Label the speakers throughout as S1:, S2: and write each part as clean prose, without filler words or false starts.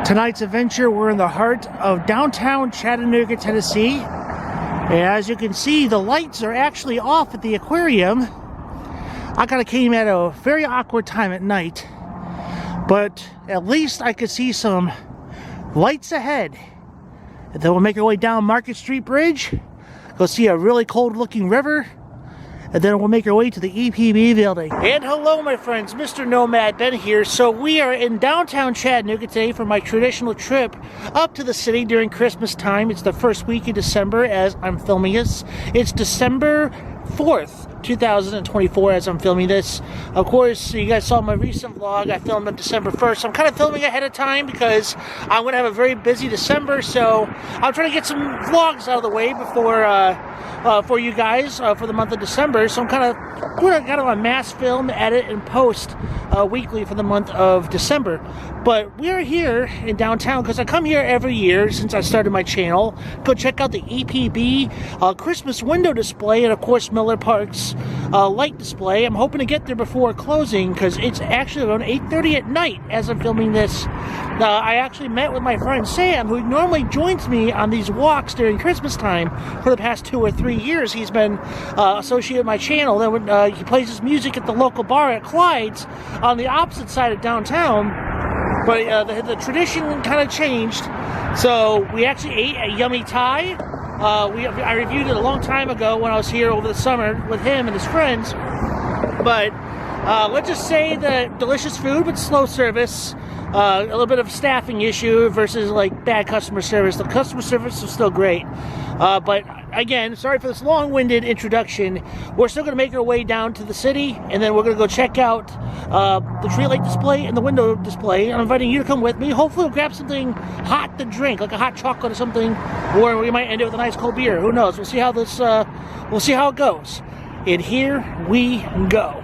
S1: Tonight's adventure, we're in the heart of downtown Chattanooga, Tennessee. As you can see, the lights are actually off at the aquarium. I kind of came at a very awkward time at night, but at least I could see some lights ahead. And then we'll make our way down Market Street Bridge, go see a really cold looking river, and then we'll make our way to the EPB building. And hello my friends, Mr. Nomad Ben here. So we are in downtown Chattanooga today for my traditional trip up to the city during Christmas time. It's the first week of December as I'm filming this. It's December 4th, 2024 as I'm filming this. Of course, you guys saw my recent vlog. I filmed on December 1st. I'm kind of filming ahead of time because I'm going to have a very busy December, so I'm trying to get some vlogs out of the way before for you guys for the month of December. So I'm kind of doing kind of a mass film, edit, and post weekly for the month of December. But we're here in downtown because I come here every year since I started my channel. Go check out the EPB Christmas Window Display and of course Miller Park's light display. I'm hoping to get there before closing because it's actually around 8:30 at night as I'm filming this. I actually met with my friend Sam, who normally joins me on these walks during Christmas time for the past 2 or 3 years. He's been associated with my channel. Then he plays his music at the local bar at Clyde's on the opposite side of downtown. But the tradition kind of changed. So we actually ate a yummy Thai. I reviewed it a long time ago when I was here over the summer with him and his friends. But let's just say the delicious food but slow service. A little bit of a staffing issue versus like bad customer service. The customer service was still great. But again, sorry for this long-winded introduction. We're still going to make our way down to the city, and then we're going to go check out the tree light display and the window display. I'm inviting you to come with me. Hopefully we'll grab something hot to drink, like a hot chocolate or something, or we might end it with a nice cold beer. Who knows? We'll see how this, we'll see how it goes. And here we go.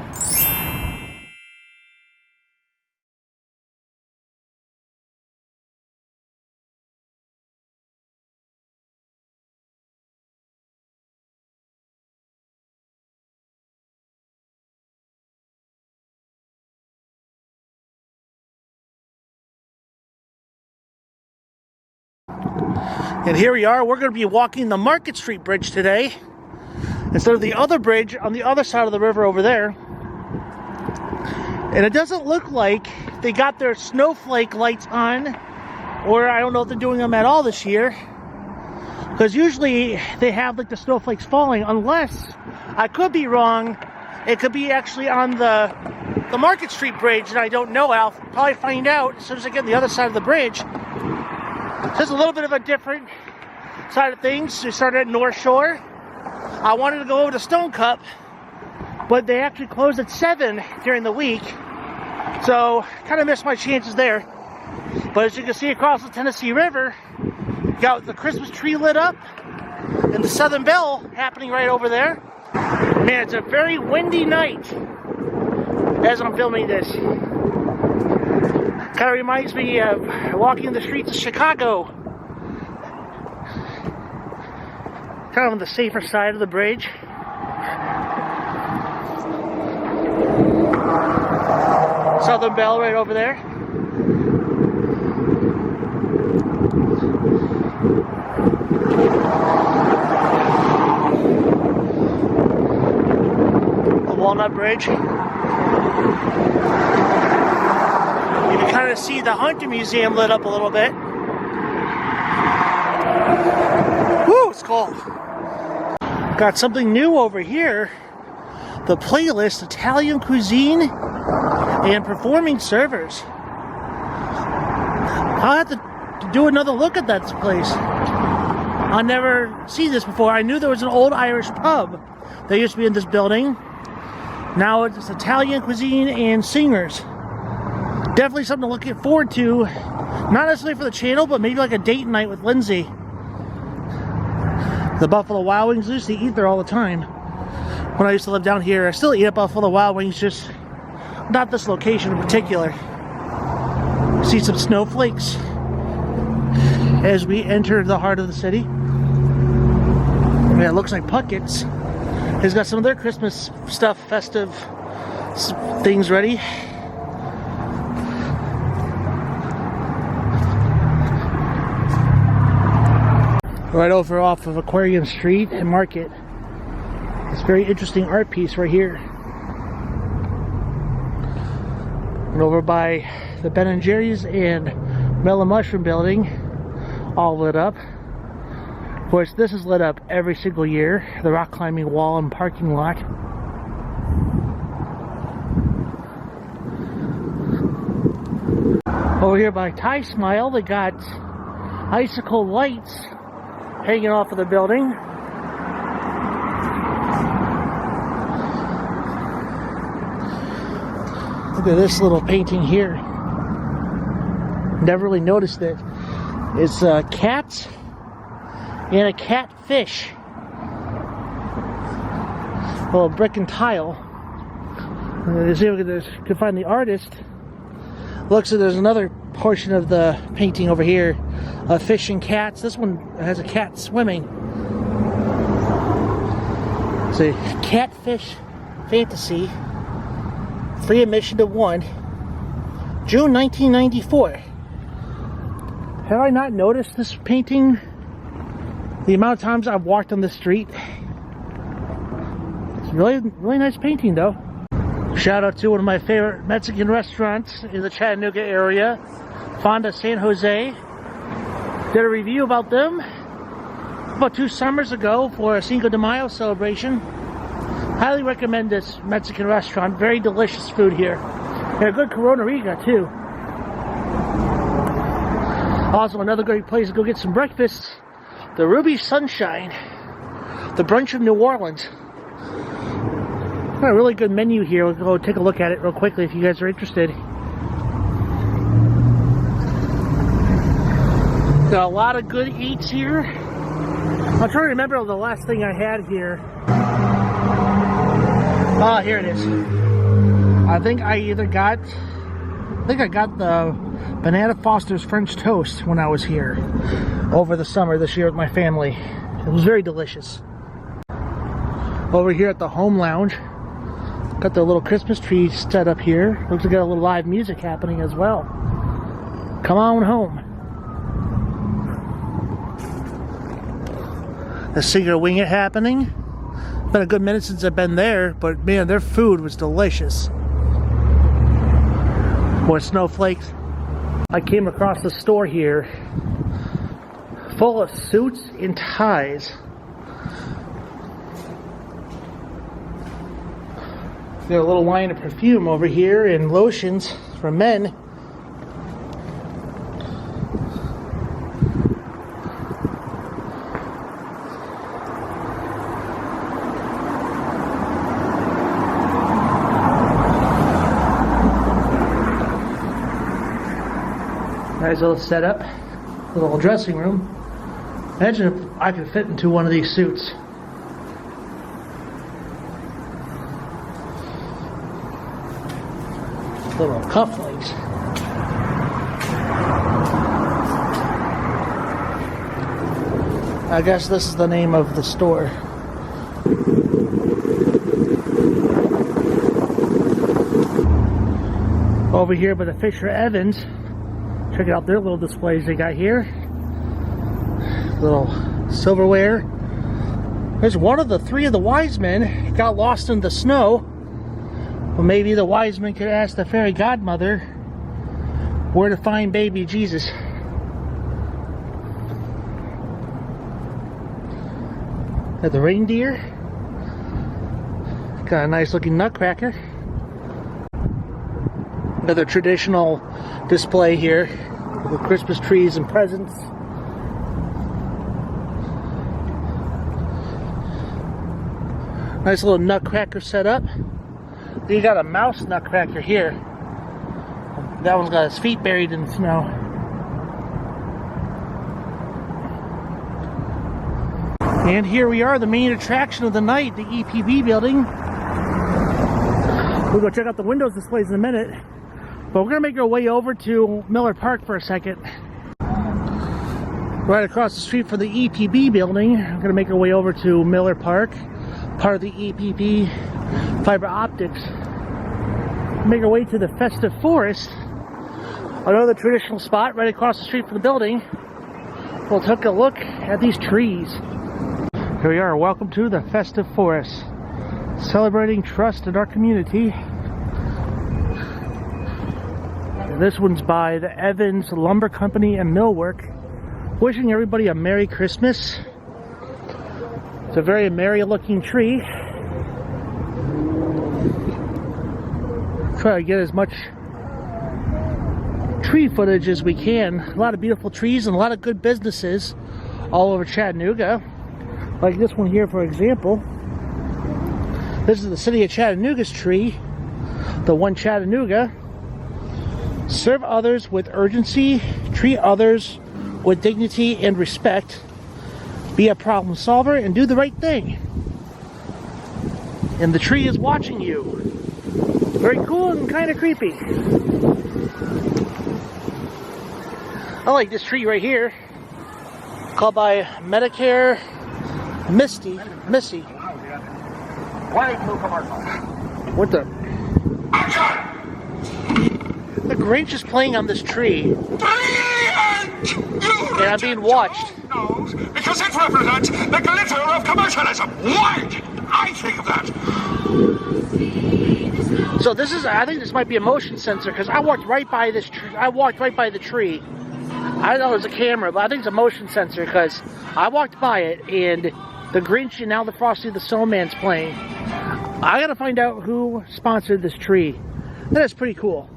S1: And here we are. We're going to be walking the Market Street Bridge today instead of the other bridge on the other side of the river over there. And it doesn't look like they got their snowflake lights on, or I don't know if they're doing them at all this year, because usually they have like the snowflakes falling, unless, I could be wrong, it could be actually on the Market Street Bridge, and I don't know. I'll probably find out as soon as I get on the other side of the bridge. Just a little bit of a different side of things. We started at North Shore. I wanted to go over to Stone Cup, but they actually closed at 7 during the week. So, kind of missed my chances there. But as you can see across the Tennessee River, got the Christmas tree lit up and the Southern Belle happening right over there. Man, it's a very windy night as I'm filming this. Kind of reminds me of walking the streets of Chicago. Kind of on the safer side of the bridge. Southern Belle right over there. The Walnut Bridge. You can kind of see the Hunter Museum lit up a little bit. Woo, it's cold. Got something new over here. The playlist, Italian cuisine and performing servers. I'll have to do another look at that place. I've never seen this before. I knew there was an old Irish pub that used to be in this building. Now it's Italian cuisine and singers. Definitely something to look forward to. Not necessarily for the channel, but maybe like a date night with Lindsay. The Buffalo Wild Wings, I used to eat there all the time. When I used to live down here, I still eat at Buffalo Wild Wings, just not this location in particular. See some snowflakes as we enter the heart of the city. Yeah, it looks like Puckett's has got some of their Christmas stuff, festive things ready. Right over off of Aquarium Street and Market. This very interesting art piece right here. And over by the Ben & Jerry's and Melon Mushroom building, all lit up. Of course, this is lit up every single year. The rock climbing wall and parking lot. Over here by Thai Smile, they got icicle lights hanging off of the building. Look at this little painting here. Never really noticed it. It's a cat and a catfish. A little brick and tile. Let's see if we can find the artist. Looks like there's another portion of the painting over here. Fish and cats. This one has a cat swimming. It's a catfish fantasy. Free admission to one. June 1994. Have I not noticed this painting? The amount of times I've walked on this street. It's really nice painting though. Shout out to one of my favorite Mexican restaurants in the Chattanooga area, Fonda San Jose. Did a review about them about 2 summers ago for a Cinco de Mayo celebration. Highly recommend this Mexican restaurant. Very delicious food here. And a good Corona Riga too. Also another great place to go get some breakfast. The Ruby Sunshine. The Brunch of New Orleans. Got a really good menu here. We'll go take a look at it real quickly if you guys are interested. Got a lot of good eats here. I'm trying to remember the last thing I had here. Ah, here it is. I think I got the Banana Foster's French toast when I was here over the summer this year with my family. It was very delicious. Over here at the Home Lounge, got the little Christmas tree set up here. Looks like got a little live music happening as well. Come on home. The Singer Wing It happening. Been a good minute since I've been there, but man, their food was delicious. More snowflakes. I came across the store here full of suits and ties. Got a little line of perfume over here and lotions for men. Nice little setup, little dressing room. Imagine if I could fit into one of these suits. Little cufflinks. I guess this is the name of the store. Over here by the Fisher Evans. Check out their little displays they got here. Little silverware. There's one of the 3 of the wise men got lost in the snow. Well, maybe the wise men could ask the fairy godmother where to find baby Jesus. Got the reindeer. Got a nice looking nutcracker. Another traditional display here with Christmas trees and presents. Nice little nutcracker setup. You got a mouse nutcracker here. That one's got his feet buried in the snow. And here we are, the main attraction of the night, the EPB building. We'll go check out the windows displays in a minute. But we're going to make our way over to Miller Park for a second. Right across the street from the EPB building, we're going to make our way over to Miller Park, part of the EPB fiber optics. Make our way to the Festive Forest, another traditional spot right across the street from the building. We'll take a look at these trees. Here we are. Welcome to the festive forest, celebrating trust in our community. This one's by the Evans Lumber Company and Millwork. Wishing everybody a Merry Christmas. It's a very merry looking tree. Try to get as much tree footage as we can. A lot of beautiful trees and a lot of good businesses all over Chattanooga. Like this one here, for example. This is the city of Chattanooga's tree. The One Chattanooga. Serve others with urgency, treat others with dignity and respect, be a problem solver, and do the right thing. And the tree is watching you. Very cool and kind of creepy. I like this tree right here, called by Medicare Missy. What the? The Grinch is playing on this tree, and I'm being watched.
S2: Because it represents the glitter of commercialism. Why didn't I think of that?
S1: So this is, I think this might be a motion sensor, because I walked right by this tree. I walked right by the tree. I thought it was a camera, but I think it's a motion sensor, because I walked by it, and the Grinch and now the Frosty the Snowman's playing. I gotta find out who sponsored this tree. That is pretty cool.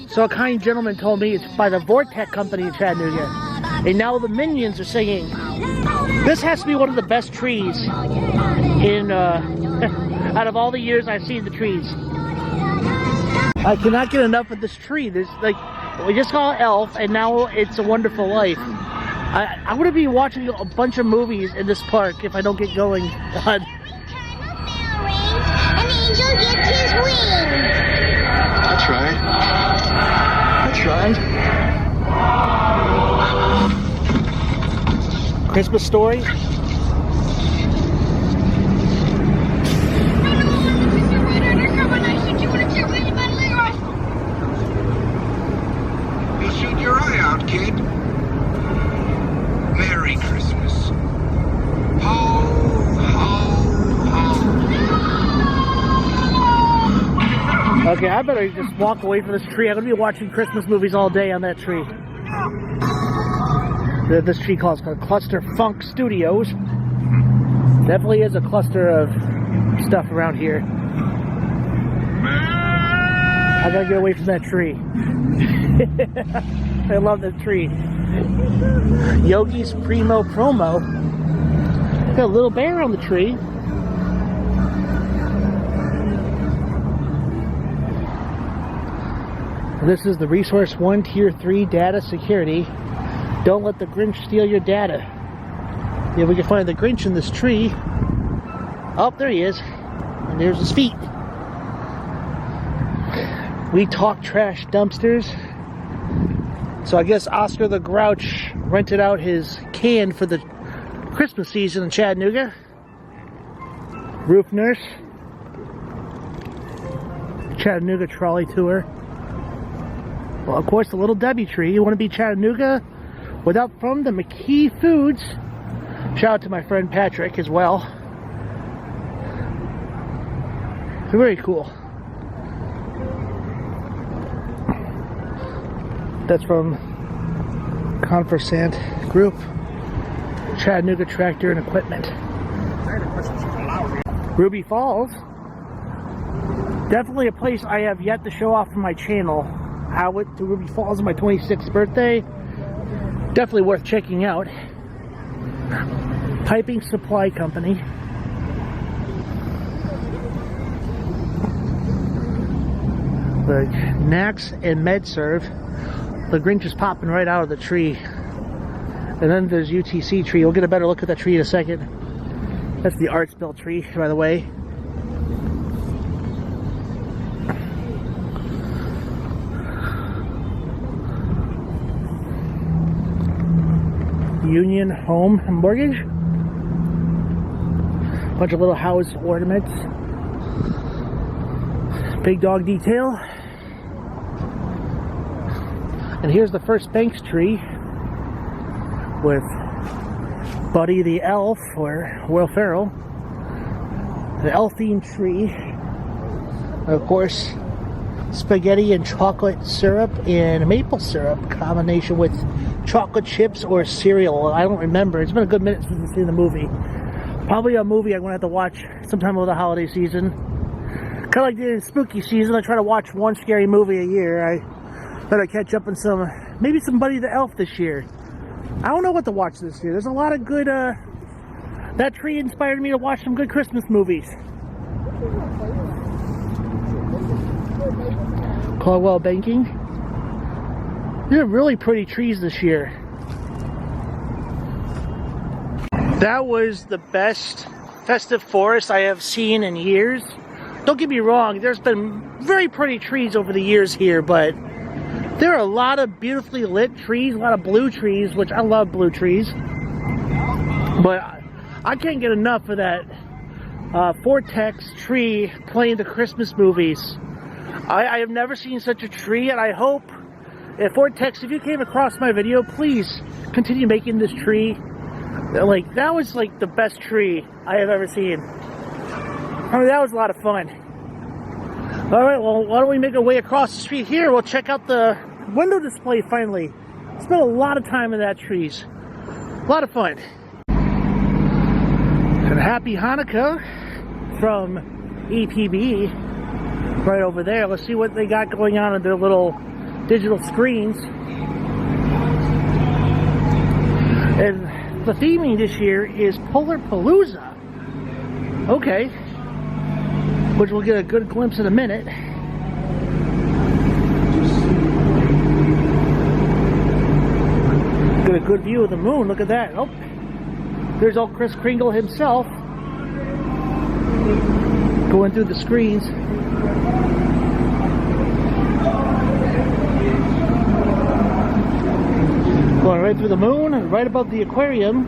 S1: So a kind gentleman told me it's by the Vortex Company in Chattanooga. And now the Minions are singing. This has to be one of the best trees in out of all the years I've seen the trees. I cannot get enough of this tree. There's like, we just saw Elf and now it's A Wonderful Life. I'm gonna be watching a bunch of movies in this park if I don't get going. God.
S3: An angel gets his wings.
S2: That's right. That's right.
S1: Christmas Story.
S2: You shoot your eye out, kid. Merry Christmas. Ho, ho, ho.
S1: Okay, I better just walk away from this tree. I'm gonna be watching Christmas movies all day on that tree. This tree called Cluster Funk Studios. Definitely is a cluster of stuff around here. I gotta get away from that tree. I love that tree. Yogi's Primo Promo. Got a little bear on the tree. This is the Resource 1 Tier 3 Data Security. Don't let the Grinch steal your data. Yeah, we can find the Grinch in this tree. Oh, there he is. And there's his feet. We talk trash dumpsters. So I guess Oscar the Grouch rented out his can for the Christmas season in Chattanooga. Roof Nurse. Chattanooga Trolley Tour. Well, of course, the Little Debbie tree. You want to be Chattanooga without from the McKee Foods. Shout out to my friend Patrick as well. Very cool. That's from Conversant Group. Chattanooga Tractor and Equipment. Ruby Falls. Definitely a place I have yet to show off on my channel. I went to Ruby Falls on my 26th birthday. Definitely worth checking out. Piping Supply Company. The Nax and MedServe. The Grinch is popping right out of the tree. And then there's UTC tree. We'll get a better look at that tree in a second. That's the Artsville tree, by the way. Union Home and Mortgage. Bunch of little house ornaments. Big Dog Detail. And here's the first Banks tree with Buddy the Elf, or Will Ferrell. The elf-themed tree. And of course, spaghetti and chocolate syrup and maple syrup combination with chocolate chips or cereal. I don't remember. It's been a good minute since I've seen the movie. Probably a movie I'm going to have to watch sometime over the holiday season. Kind of like the spooky season. I try to watch one scary movie a year. I better catch up on maybe some Buddy the Elf this year. I don't know what to watch this year. There's a lot of good, that tree inspired me to watch some good Christmas movies. Caldwell Banking. These are really pretty trees this year. That was the best festive forest I have seen in years. Don't get me wrong, there's been very pretty trees over the years here, but there are a lot of beautifully lit trees, a lot of blue trees, which I love blue trees. But I can't get enough of that Vortex tree playing the Christmas movies. I have never seen such a tree, and I hope, Vortex, if you came across my video, please continue making this tree. Like, that was like the best tree I have ever seen. I mean, that was a lot of fun. Alright, well, why don't we make our way across the street here? We'll check out the window display finally. Spent a lot of time in that trees. A lot of fun. And happy Hanukkah from EPB right over there. Let's see what they got going on their little digital screens. And the theming this year is Polar Palooza. Okay. Which we'll get a good glimpse in a minute. Get a good view of the moon. Look at that. Oh, there's old Kris Kringle himself going through the screens. Going right through the moon and right above the aquarium.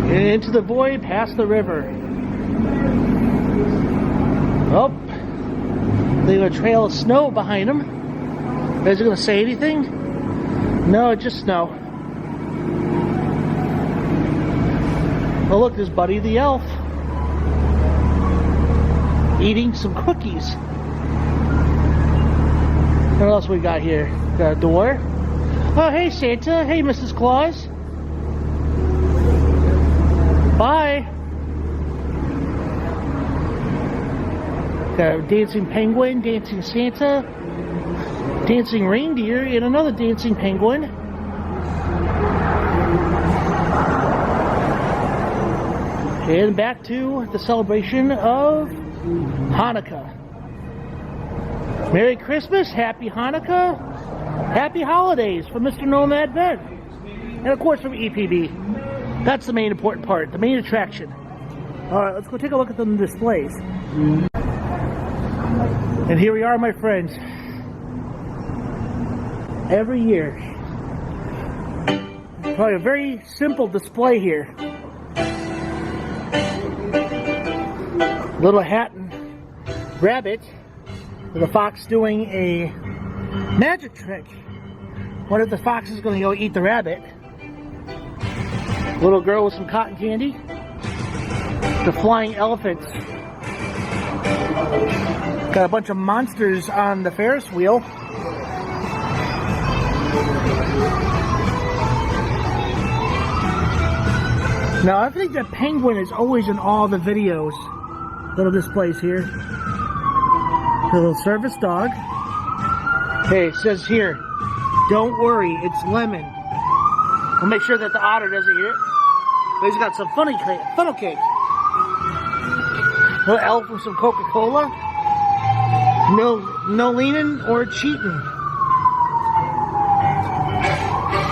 S1: And into the void, past the river. Oh, leave a trail of snow behind him. Is it going to say anything? No, just snow. Oh, look, there's Buddy the Elf eating some cookies. What else we got here? Got a door. Oh, hey Santa. Hey Mrs. Claus. Bye. Got a dancing penguin, dancing Santa, dancing reindeer, and another dancing penguin. And back to the celebration of Hanukkah. Merry Christmas, Happy Hanukkah, Happy Holidays from Mr. Nomad Ben. And of course from EPB. That's the main important part, the main attraction. Alright, let's go take a look at the displays. And here we are, my friends. Every year. Probably a very simple display here. Little hat and rabbit with a fox doing a magic trick. What if the fox is going to go eat the rabbit? Little girl with some cotton candy. The flying elephants. Got a bunch of monsters on the Ferris wheel. Now, I think that penguin is always in all the videos. Little displays here. The little service dog. Hey, it says here, don't worry, it's lemon. We'll make sure that the otter doesn't hear it. But he's got some funnel cake. Little elf with some Coca-Cola. No leaning or cheating.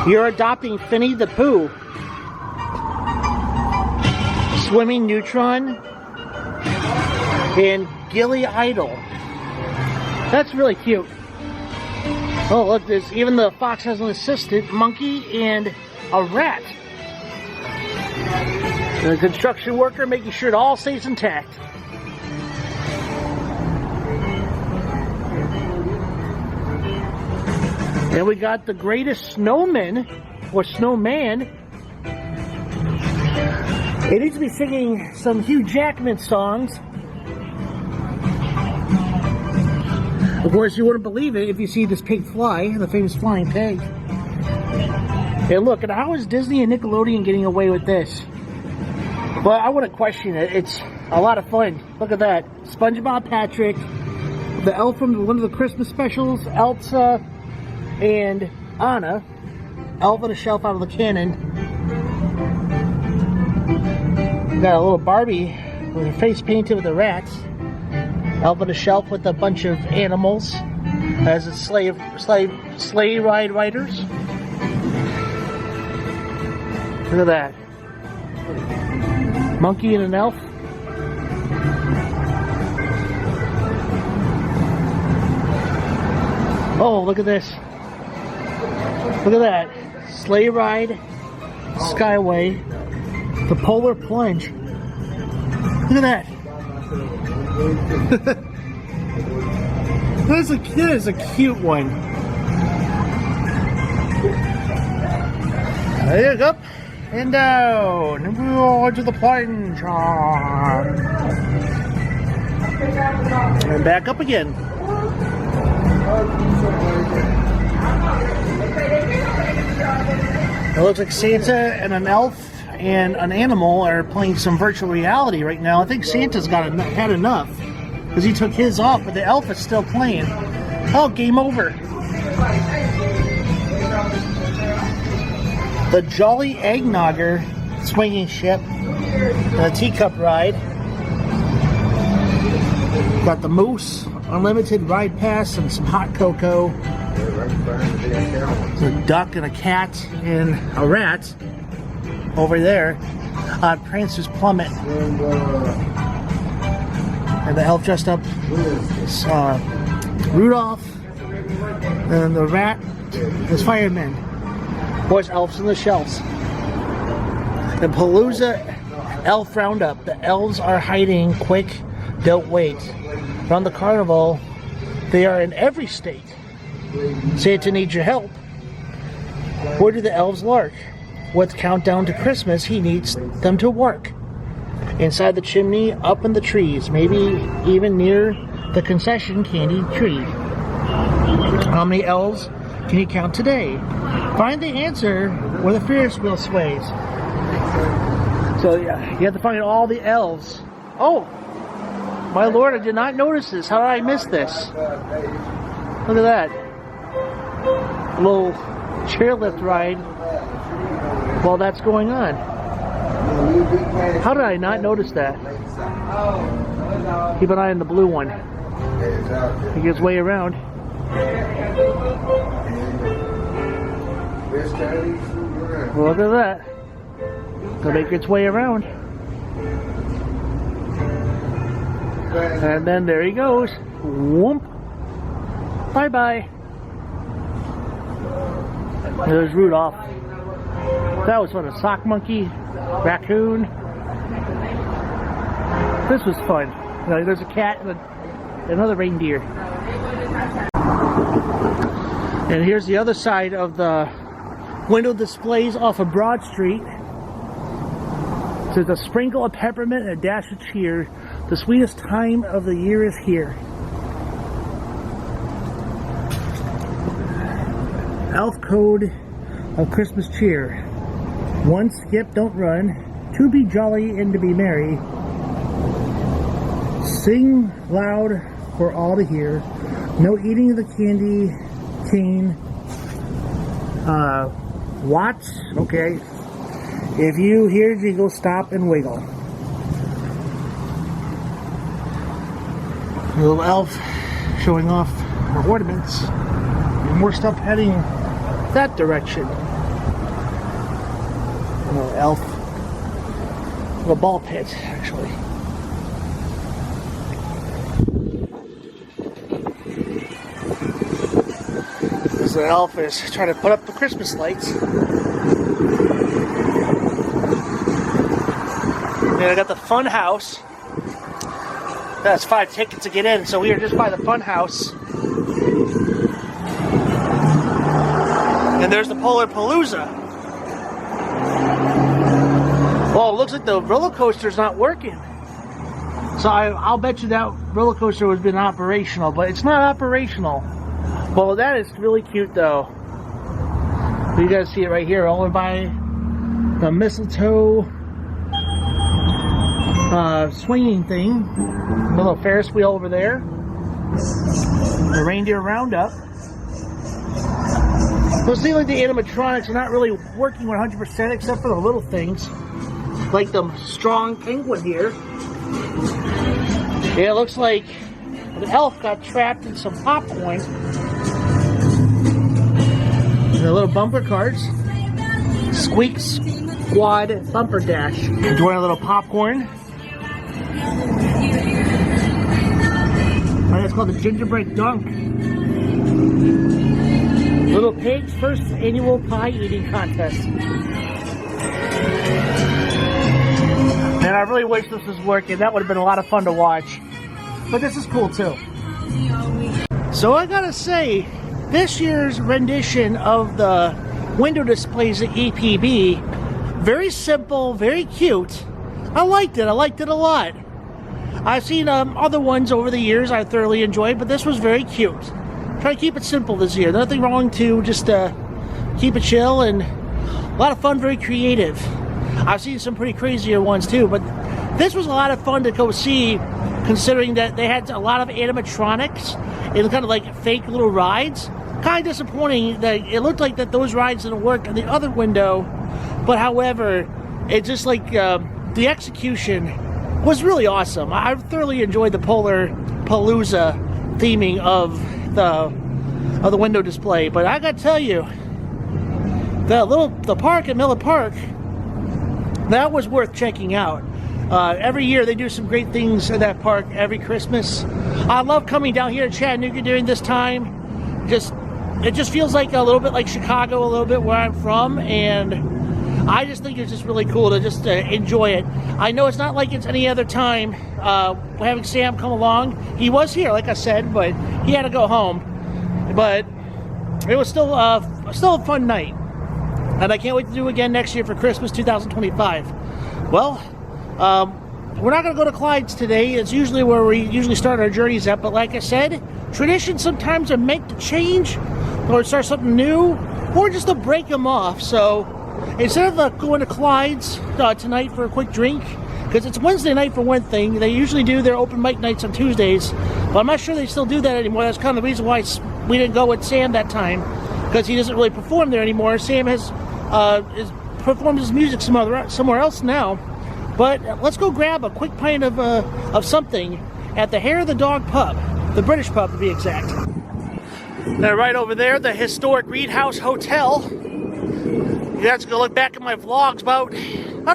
S1: You're adopting Finny the Pooh. Swimming Neutron. And Gilly Idol. That's really cute. Oh, look, there's even the fox has an assistant, monkey, and a rat. And a construction worker making sure it all stays intact. And we got the greatest snowman, or snowman. He needs to be singing some Hugh Jackman songs. Of course, you wouldn't believe it if you see this pig fly, the famous flying pig. And look, and how is Disney and Nickelodeon getting away with this? But I wouldn't question it. It's a lot of fun. Look at that. SpongeBob Patrick, the elf from one of the Christmas specials, Elsa and Anna, elf on a shelf out of the cannon. Got a little Barbie with her face painted with the rats. Elf on a shelf with a bunch of animals as a sleigh ride riders. Look at that. Monkey and an elf. Oh, look at this. Look at that. Sleigh ride, Skyway, the Polar Plunge. Look at that. That is a cute one. There you go. And down. And we're to the plunge. And back up again. It looks like Santa and an elf and an animal are playing some virtual reality right now. I think Santa's had enough because he took his off, but the elf is still playing. Oh, game over. The Jolly Eggnogger swinging ship, the teacup ride. Got the Moose Unlimited Ride Pass and some hot cocoa. There's a duck and a cat and a rat over there. Prancer's Plummet. And the elf dressed up as Rudolph. And the rat is fireman. Of course, elves on the shelves. The Palooza Elf Roundup. The elves are hiding. Quick, don't wait. Around the carnival, they are in every state. Santa needs your help. Where do the elves lurk? With countdown to Christmas, he needs them to work. Inside the chimney, up in the trees, maybe even near the concession candy tree. How many elves can you count today? Find the answer where the Ferris wheel sways. So yeah, you have to find all the elves. Oh, my lord, I did not notice this. How did I miss this? Look at that. A little chairlift ride while that's going on. How did I not notice that? Keep an eye on the blue one. He gets way around. Look at that. It'll make its way around. And then there he goes. Whoomp. Bye-bye. There's Rudolph. That was fun. A sock monkey, raccoon. This was fun. There's a cat and another reindeer. And here's the other side of the window displays off of Broad Street. There's a sprinkle of peppermint and a dash of cheer. The sweetest time of the year is here. Elf code of Christmas cheer. 1, skip, don't run. 2, be jolly and to be merry. Sing loud for all to hear. No eating of the candy cane. Watch, okay. If you hear jingle, stop and wiggle. A little elf showing off her ornaments. And more stuff heading that direction. A little elf. A little ball pit, actually. As the elf is trying to put up the Christmas lights. And I got the fun house. That's 5 tickets to get in, so we are just by the fun house. And there's the Polar Palooza. Well, it looks like the roller coaster's not working. So I'll bet you that roller coaster has been operational, but it's not operational. Well, that is really cute though. You guys see it right here, over by the mistletoe swinging thing. A little Ferris wheel over there. The reindeer roundup. So it seems like the animatronics are not really working 100% except for the little things. Like the strong penguin here. Yeah, it looks like the elf got trapped in some popcorn. And the little bumper carts. Squeak Squad Bumper Dash. Enjoying a little popcorn. And it's called the Gingerbread Dunk. Little Pig's first annual pie eating contest. Man, I really wish this was working. That would have been a lot of fun to watch. But this is cool too. So I gotta say, this year's rendition of the window displays at EPB, very simple, very cute. I liked it a lot. I've seen other ones over the years I thoroughly enjoyed, but this was very cute. Try to keep it simple this year. Nothing wrong to just keep it chill and a lot of fun, very creative. I've seen some pretty crazier ones too, but this was a lot of fun to go see, considering that they had a lot of animatronics and kind of like fake little rides. Kind of disappointing that it looked like that those rides didn't work in the other window, but however, it's just like the execution was really awesome. I thoroughly enjoyed the Polar Palooza theming of the window display, but I gotta tell you, the park at Miller Park, that was worth checking out. Every year they do some great things at that park every Christmas. I love coming down here to Chattanooga during this time. It just feels like a little bit like Chicago, a little bit where I'm from, and I just think it's just really cool to just enjoy it. I know it's not like it's any other time. Having Sam come along, he was here, like I said, but he had to go home. But it was still a fun night, and I can't wait to do it again next year for Christmas 2025. Well, we're not going to go to Clyde's today. It's usually where we usually start our journeys at, but like I said, traditions sometimes are meant to change, or start something new, or just to break them off. So instead of going to Clyde's tonight for a quick drink, because it's Wednesday night for one thing, they usually do their open mic nights on Tuesdays, but I'm not sure they still do that anymore. That's kind of the reason why we didn't go with Sam that time, because he doesn't really perform there anymore. Sam has performed his music somewhere else now. But let's go grab a quick pint of something at the Hair of the Dog pub, the British pub to be exact. They're right over there, the historic Reed House Hotel. You guys can look back at my vlogs about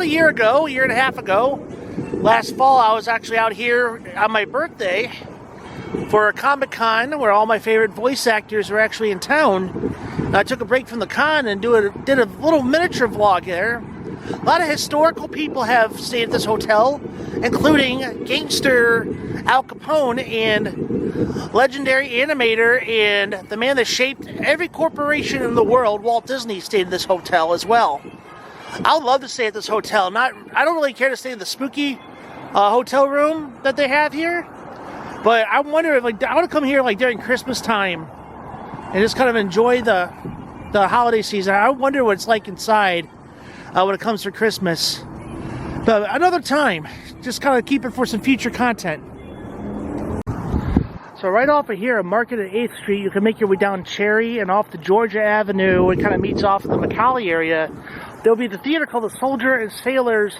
S1: a year and a half ago. Last fall, I was actually out here on my birthday for a Comic-Con where all my favorite voice actors are actually in town. I took a break from the con and did a little miniature vlog there. A lot of historical people have stayed at this hotel, including gangster Al Capone and legendary animator and the man that shaped every corporation in the world, Walt Disney, stayed in this hotel as well. I would love to stay at this hotel. I don't really care to stay in the spooky hotel room that they have here, but I wonder if I want to come here during Christmas time and just kind of enjoy the holiday season. I wonder what it's like inside when it comes to Christmas. But another time, just kind of keep it for some future content. So right off of here, Market at 8th Street, you can make your way down Cherry and off to Georgia Avenue. It kind of meets off in the McCallie area. There'll be the theater called the Soldier and Sailors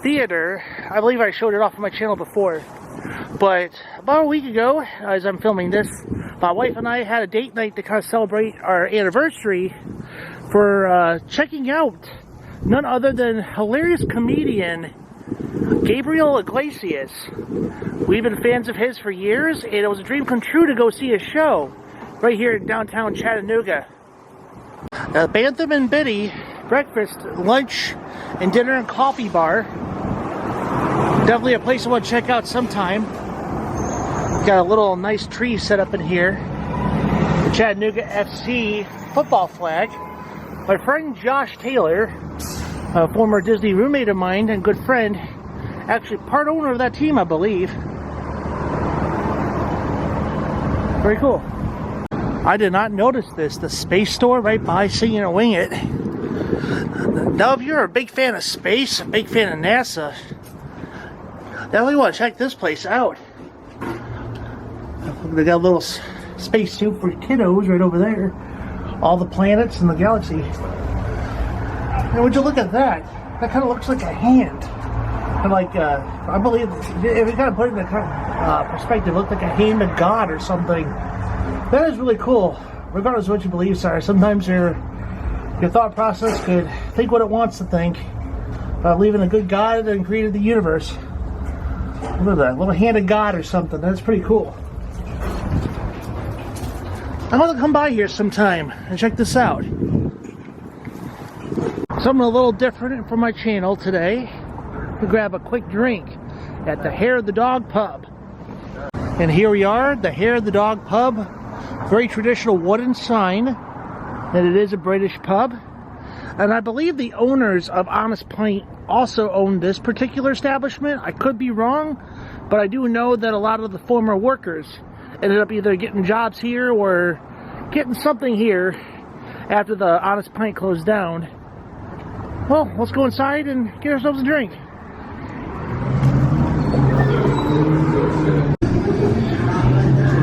S1: Theater. I believe I showed it off on my channel before. But about a week ago, as I'm filming this, my wife and I had a date night to kind of celebrate our anniversary for checking out none other than hilarious comedian Gabriel Iglesias. We've been fans of his for years, and it was a dream come true to go see his show right here in downtown Chattanooga. Bantham and Biddy breakfast, lunch, and dinner and coffee bar. Definitely a place I want to check out sometime. Got a little nice tree set up in here. The Chattanooga FC football flag. My friend Josh Taylor, a former Disney roommate of mine and good friend, actually part owner of that team, I believe. Very cool. I did not notice this. The space store right by Sing It or Wing It. Now, if you're a big fan of space, a big fan of NASA, definitely want to check this place out. They got a little space suit for kiddos right over there. All the planets in the galaxy. And would you look at that? That kind of looks like a hand. And like, I believe, if you kind of put it in the perspective, it looked like a hand of God or something. That is really cool. Regardless of what your beliefs are, sometimes your thought process could think what it wants to think, believing a good God that created the universe. Look at that, little hand of God or something. That's pretty cool. I'm gonna come by here sometime and check this out. Something a little different for my channel today. We grab a quick drink at the Hair of the Dog Pub. And here we are, the Hair of the Dog Pub. Very traditional wooden sign that it is a British pub. And I believe the owners of Honest Pint also own this particular establishment. I could be wrong, but I do know that a lot of the former workers ended up either getting jobs here or getting something here after the Honest Pint closed down. Well, let's go inside and get ourselves a drink.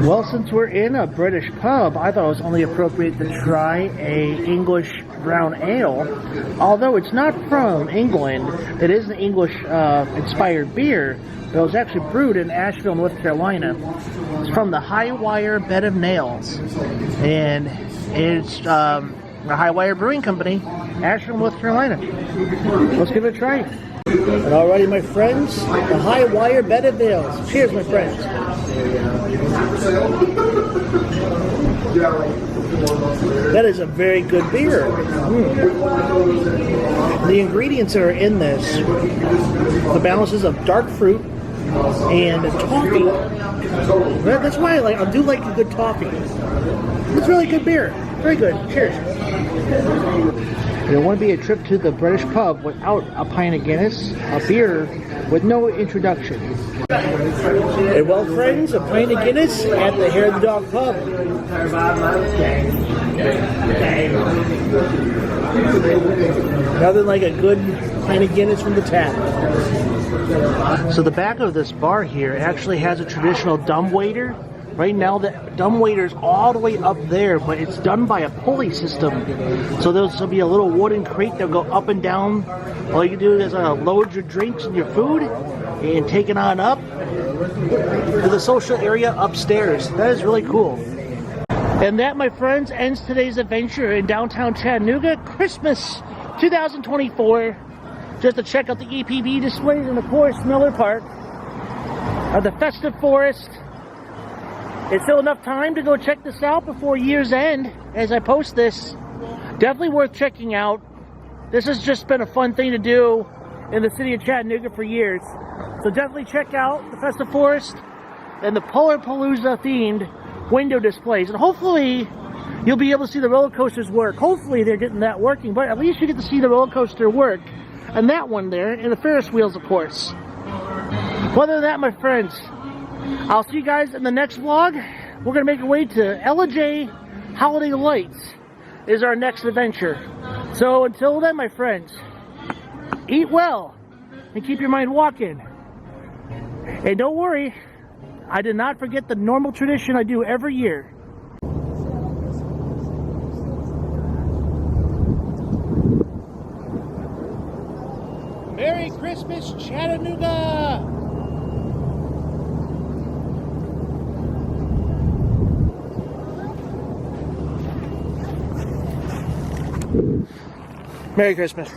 S1: Well, since we're in a British pub, I thought it was only appropriate to try a English brown ale. Although it's not from England, it is an English inspired beer, but it was actually brewed in Asheville, North Carolina. It's from the High Wire Bed of Nails, and it's a High Wire Brewing Company, Asheville, North Carolina. Let's give it a try. And alrighty, my friends, the High Wire Bed of Nails. Cheers, my friends. That is a very good beer. The ingredients that are in this, the balances of dark fruit and toffee. That's why I do like a good toffee. It's really good beer. Very good. Cheers. You don't want to be a trip to the British pub without a pint of Guinness, a beer with no introduction. And well, friends, a pint of Guinness at the Hair of the Dog Pub. Nothing like a good pint of Guinness from the tap. So the back of this bar here actually has a traditional dumbwaiter. Right now, the dumbwaiter is all the way up there, but it's done by a pulley system. So there'll be a little wooden crate that'll go up and down. All you do is load your drinks and your food and take it on up to the social area upstairs. That is really cool. And that, my friends, ends today's adventure in downtown Chattanooga, Christmas 2024. Just to check out the EPB displays and, of course, Miller Park, the festive forest. It's still enough time to go check this out before year's end as I post this. Definitely worth checking out. This has just been a fun thing to do in the city of Chattanooga for years. So definitely check out the festive forest and the Polar Palooza themed window displays. And hopefully you'll be able to see the roller coasters work. Hopefully they're getting that working, but at least you get to see the roller coaster work. And that one there, and the Ferris wheels, of course. Other than that, my friends, I'll see you guys in the next vlog. We're going to make our way to Ella Holiday Lights is our next adventure. So until then, my friends, eat well and keep your mind walking. And don't worry, I did not forget the normal tradition I do every year. Merry Christmas, Chattanooga! Merry Christmas.